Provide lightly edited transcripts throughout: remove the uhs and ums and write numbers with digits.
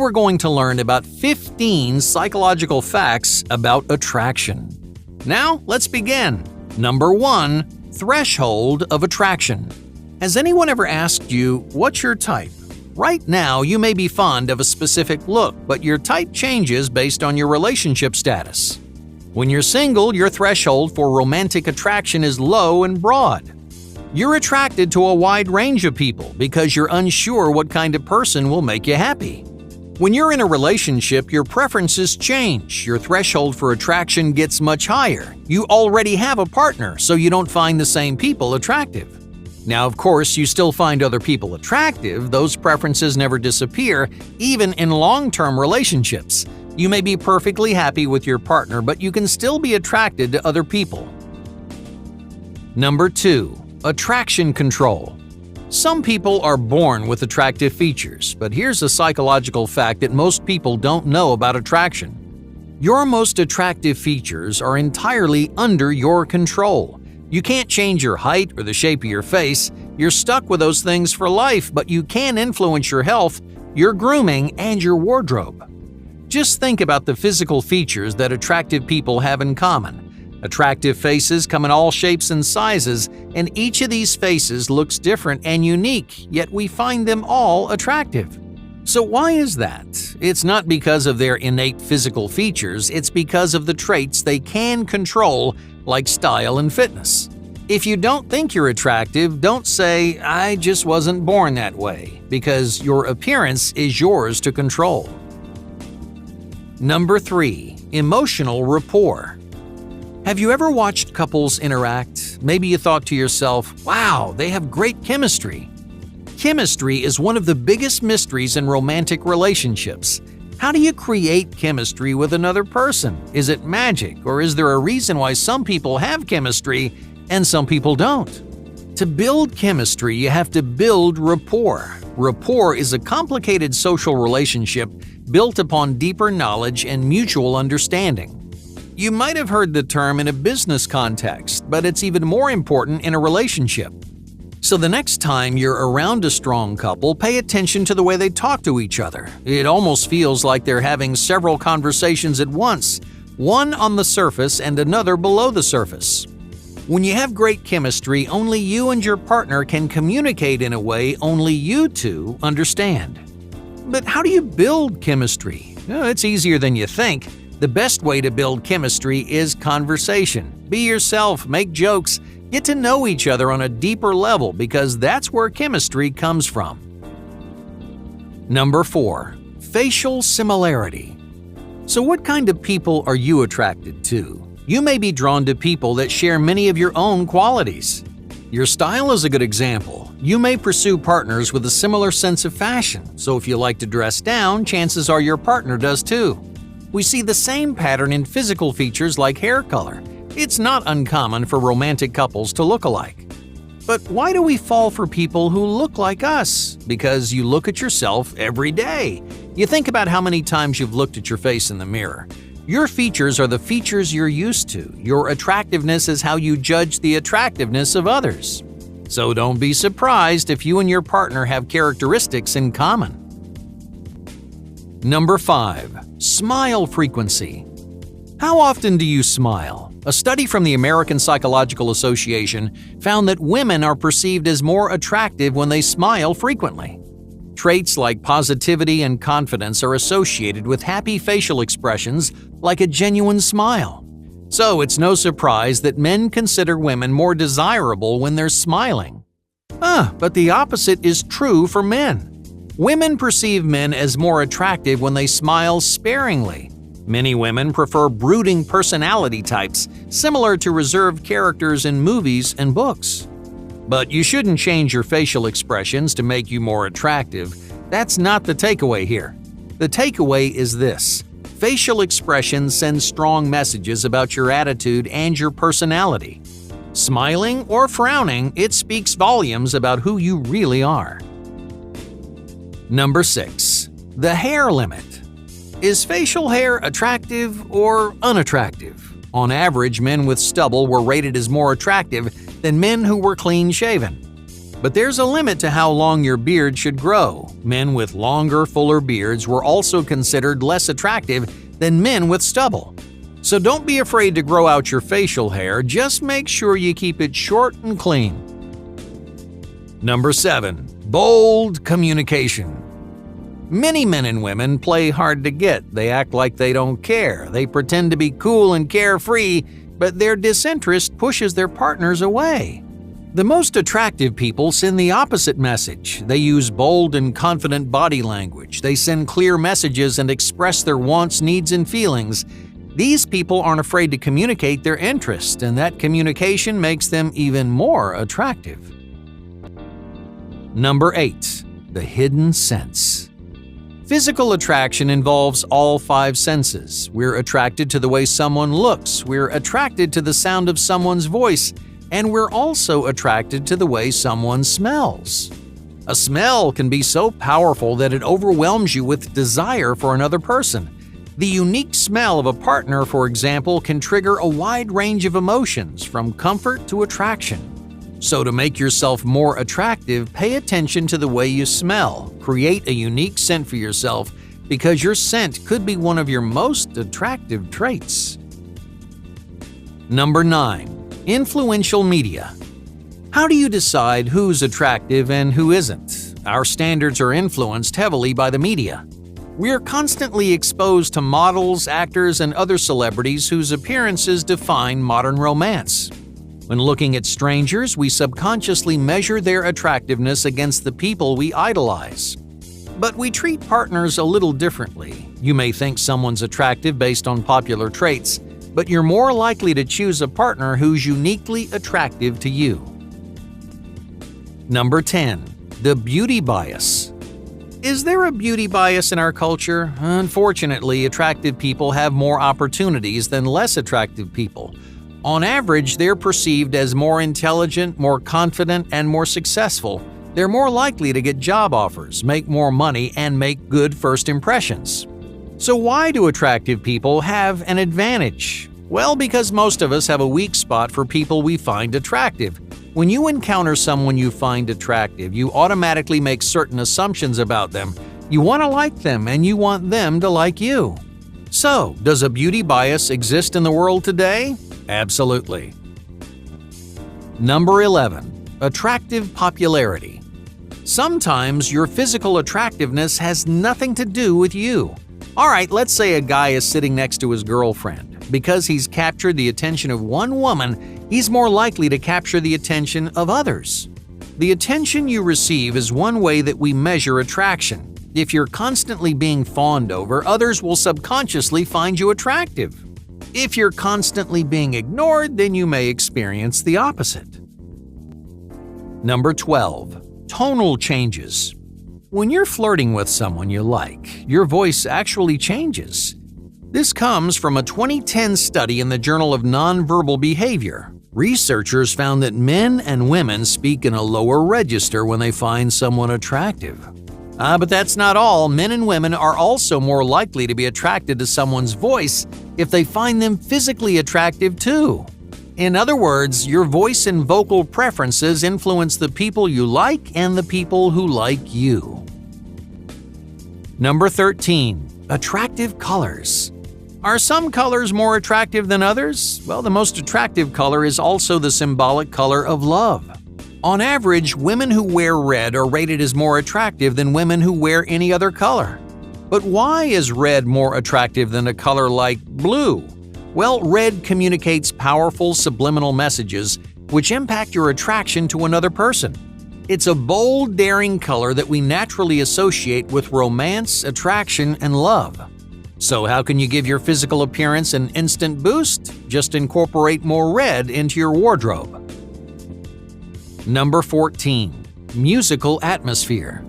we're going to learn about 15 psychological facts about attraction. Now, let's begin. Number 1. Threshold of attraction. Has anyone ever asked you, what's your type? Right now, you may be fond of a specific look, but your type changes based on your relationship status. When you're single, your threshold for romantic attraction is low and broad. You're attracted to a wide range of people because you're unsure what kind of person will make you happy. When you're in a relationship, your preferences change. Your threshold for attraction gets much higher. You already have a partner, so you don't find the same people attractive. Now, of course, you still find other people attractive. Those preferences never disappear, even in long-term relationships. You may be perfectly happy with your partner, but you can still be attracted to other people. Number 2. Attraction control. Some people are born with attractive features, but here's a psychological fact that most people don't know about attraction. Your most attractive features are entirely under your control. You can't change your height or the shape of your face. You're stuck with those things for life, but you can influence your health, your grooming, and your wardrobe. Just think about the physical features that attractive people have in common. Attractive faces come in all shapes and sizes, and each of these faces looks different and unique, yet we find them all attractive. So why is that? It's not because of their innate physical features, it's because of the traits they can control, like style and fitness. If you don't think you're attractive, don't say, "I just wasn't born that way," because your appearance is yours to control. Number 3. Emotional rapport. Have you ever watched couples interact? Maybe you thought to yourself, "Wow, they have great chemistry." Chemistry is one of the biggest mysteries in romantic relationships. How do you create chemistry with another person? Is it magic, or is there a reason why some people have chemistry and some people don't? To build chemistry, you have to build rapport. Rapport is a complicated social relationship built upon deeper knowledge and mutual understanding. You might have heard the term in a business context, but it's even more important in a relationship. So the next time you're around a strong couple, pay attention to the way they talk to each other. It almost feels like they're having several conversations at once, one on the surface and another below the surface. When you have great chemistry, only you and your partner can communicate in a way only you two understand. But how do you build chemistry? It's easier than you think. The best way to build chemistry is conversation. Be yourself, make jokes, get to know each other on a deeper level because that's where chemistry comes from. Number 4. Facial similarity. So what kind of people are you attracted to? You may be drawn to people that share many of your own qualities. Your style is a good example. You may pursue partners with a similar sense of fashion, so if you like to dress down, chances are your partner does too. We see the same pattern in physical features like hair color. It's not uncommon for romantic couples to look alike. But why do we fall for people who look like us? Because you look at yourself every day. You think about how many times you've looked at your face in the mirror. Your features are the features you're used to. Your attractiveness is how you judge the attractiveness of others. So don't be surprised if you and your partner have characteristics in common. Number 5. Smile frequency. How often do you smile? A study from the American Psychological Association found that women are perceived as more attractive when they smile frequently. Traits like positivity and confidence are associated with happy facial expressions like a genuine smile. So it's no surprise that men consider women more desirable when they're smiling. But the opposite is true for men. Women perceive men as more attractive when they smile sparingly. Many women prefer brooding personality types, similar to reserved characters in movies and books. But you shouldn't change your facial expressions to make you more attractive. That's not the takeaway here. The takeaway is this: facial expressions send strong messages about your attitude and your personality. Smiling or frowning, it speaks volumes about who you really are. Number 6. The hair limit. Is facial hair attractive or unattractive? On average, men with stubble were rated as more attractive than men who were clean-shaven. But there's a limit to how long your beard should grow. Men with longer, fuller beards were also considered less attractive than men with stubble. So don't be afraid to grow out your facial hair, just make sure you keep it short and clean. Number 7. Bold communication. Many men and women play hard to get. They act like they don't care. They pretend to be cool and carefree, but their disinterest pushes their partners away. The most attractive people send the opposite message. They use bold and confident body language. They send clear messages and express their wants, needs, and feelings. These people aren't afraid to communicate their interest, and that communication makes them even more attractive. Number 8. The hidden sense. Physical attraction involves all 5 senses. We're attracted to the way someone looks, we're attracted to the sound of someone's voice, and we're also attracted to the way someone smells. A smell can be so powerful that it overwhelms you with desire for another person. The unique smell of a partner, for example, can trigger a wide range of emotions, from comfort to attraction. So to make yourself more attractive, pay attention to the way you smell. Create a unique scent for yourself, because your scent could be one of your most attractive traits. Number 9. Influential media. How do you decide who's attractive and who isn't? Our standards are influenced heavily by the media. We're constantly exposed to models, actors, and other celebrities whose appearances define modern romance. When looking at strangers, we subconsciously measure their attractiveness against the people we idolize. But we treat partners a little differently. You may think someone's attractive based on popular traits, but you're more likely to choose a partner who's uniquely attractive to you. Number 10. The beauty bias. Is there a beauty bias in our culture? Unfortunately, attractive people have more opportunities than less attractive people. On average, they're perceived as more intelligent, more confident, and more successful. They're more likely to get job offers, make more money, and make good first impressions. So why do attractive people have an advantage? Well, because most of us have a weak spot for people we find attractive. When you encounter someone you find attractive, you automatically make certain assumptions about them. You want to like them, and you want them to like you. So, does a beauty bias exist in the world today? Absolutely. Number 11. Attractive popularity. Sometimes your physical attractiveness has nothing to do with you. Alright, let's say a guy is sitting next to his girlfriend. Because he's captured the attention of one woman, he's more likely to capture the attention of others. The attention you receive is one way that we measure attraction. If you're constantly being fawned over, others will subconsciously find you attractive. If you're constantly being ignored, then you may experience the opposite. Number 12. Tonal changes. When you're flirting with someone you like, your voice actually changes. This comes from a 2010 study in the Journal of Nonverbal Behavior. Researchers found that men and women speak in a lower register when they find someone attractive. But that's not all. Men and women are also more likely to be attracted to someone's voice if they find them physically attractive too. In other words, your voice and vocal preferences influence the people you like and the people who like you. Number 13. Attractive colors. Are some colors more attractive than others? Well, the most attractive color is also the symbolic color of love. On average, women who wear red are rated as more attractive than women who wear any other color. But why is red more attractive than a color like blue? Well, red communicates powerful subliminal messages which impact your attraction to another person. It's a bold, daring color that we naturally associate with romance, attraction, and love. So how can you give your physical appearance an instant boost? Just incorporate more red into your wardrobe. Number 14. Musical atmosphere.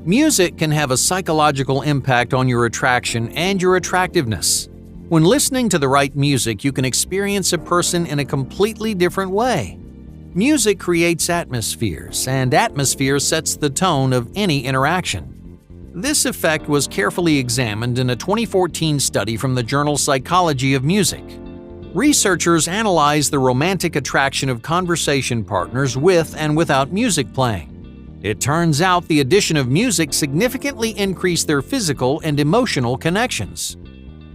Music can have a psychological impact on your attraction and your attractiveness. When listening to the right music, you can experience a person in a completely different way. Music creates atmospheres, and atmosphere sets the tone of any interaction. This effect was carefully examined in a 2014 study from the journal Psychology of Music. Researchers analyzed the romantic attraction of conversation partners with and without music playing. It turns out the addition of music significantly increased their physical and emotional connections.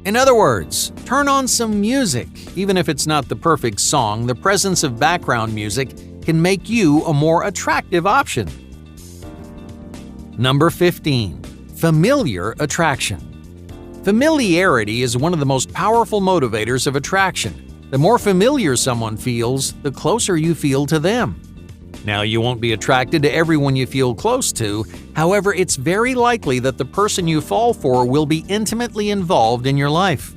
In other words, turn on some music. Even if it's not the perfect song, the presence of background music can make you a more attractive option. Number 15. Familiar attraction. Familiarity is one of the most powerful motivators of attraction. The more familiar someone feels, the closer you feel to them. Now, you won't be attracted to everyone you feel close to. However, it's very likely that the person you fall for will be intimately involved in your life.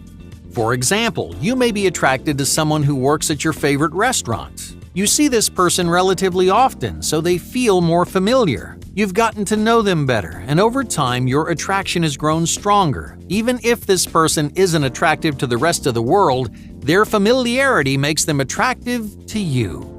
For example, you may be attracted to someone who works at your favorite restaurant. You see this person relatively often, so they feel more familiar. You've gotten to know them better, and over time, your attraction has grown stronger. Even if this person isn't attractive to the rest of the world, their familiarity makes them attractive to you.